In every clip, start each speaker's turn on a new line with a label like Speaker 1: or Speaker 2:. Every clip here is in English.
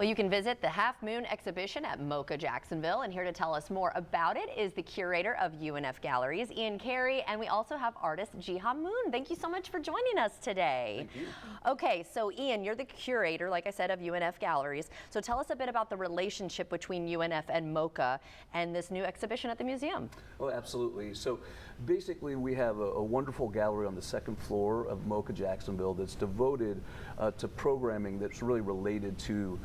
Speaker 1: Well, you can visit the Half Moon exhibition at MOCA Jacksonville, and here to tell us more about it is the curator of UNF Galleries, Ian Carey, and we also have artist Jiha Moon. Thank you so much for joining us today.
Speaker 2: Thank you.
Speaker 1: Okay, so Ian, you're the curator, like I said, of UNF Galleries. So tell us a bit about the relationship between UNF and MOCA and this new exhibition at the museum.
Speaker 2: Oh, absolutely. So basically we have a wonderful gallery on the second floor of MOCA Jacksonville that's devoted to programming that's really related to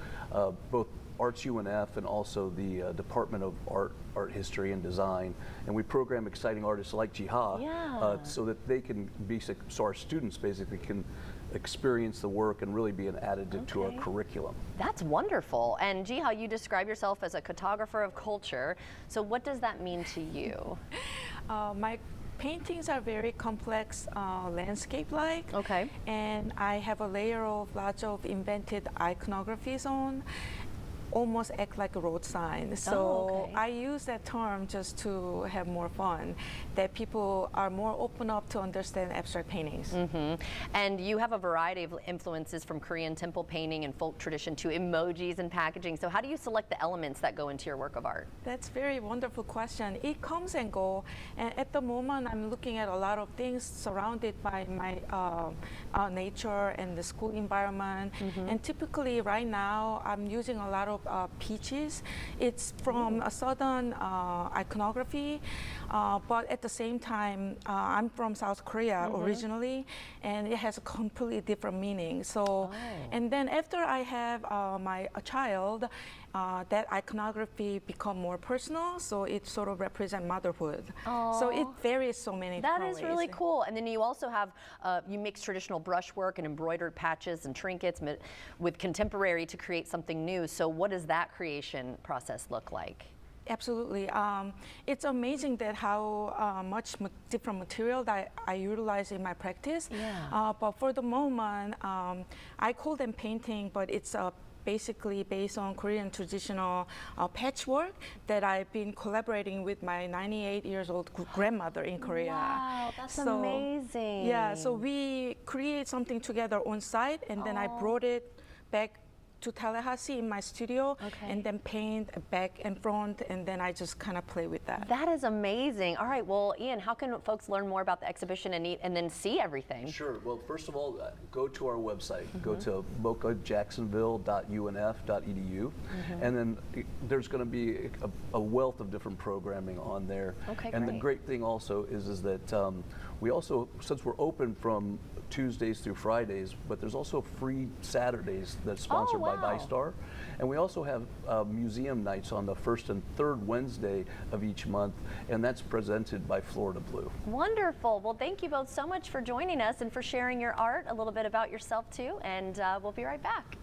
Speaker 2: both Arts UNF and also the Department of Art History and Design, and we program exciting artists like Jiha so that they can be, so our students basically can experience the work and really be an additive to our curriculum.
Speaker 1: That's wonderful. And Jiha, you describe yourself as a cartographer of culture. So what does that mean to you?
Speaker 3: My paintings are very complex, landscape-like.
Speaker 1: Okay.
Speaker 3: And I have a layer of lots of invented iconographies on, almost act like a road sign. So I use that term just to have more fun, that people are more open up to understand abstract paintings.
Speaker 1: And you have a variety of influences from Korean temple painting and folk tradition to emojis and packaging. So how do you select the elements that go into your work of art?
Speaker 3: That's a very wonderful question. It comes and goes. And at the moment, I'm looking at a lot of things surrounded by my nature and the school environment. And typically right now, I'm using a lot of peaches. It's from a southern iconography, but at the same time, I'm from South Korea originally, and it has a completely different meaning. So, and then after I have my child, that iconography become more personal, so it sort of represents motherhood. So it varies so many different ways.
Speaker 1: That is really cool. And then you also have, you mix traditional brushwork and embroidered patches and trinkets with contemporary to create something new. So what does that creation process look like?
Speaker 3: Absolutely. It's amazing that how much different material that I utilize in my practice. But for the moment, I call them painting, but it's basically based on Korean traditional patchwork that I've been collaborating with my 98 years old grandmother in Korea.
Speaker 1: Wow, that's amazing.
Speaker 3: Yeah, so we create something together on site, and then I brought it back to Tallahassee in my studio, and then paint back and front, and then I just kind of play with that.
Speaker 1: That is amazing. All right, well, Ian, how can folks learn more about the exhibition and then see everything?
Speaker 2: Sure. Well, first of all, go to our website. Go to mocajacksonville.unf.edu, and then there's going to be a wealth of different programming on there. And the great thing also is that we also, since we're open from Tuesdays through Fridays, but there's also free Saturdays that's sponsored by ViStar, and we also have museum nights on the first and third Wednesday of each month, and that's presented by Florida Blue.
Speaker 1: Wonderful. Well, thank you both so much for joining us and for sharing your art, a little bit about yourself too, and we'll be right back.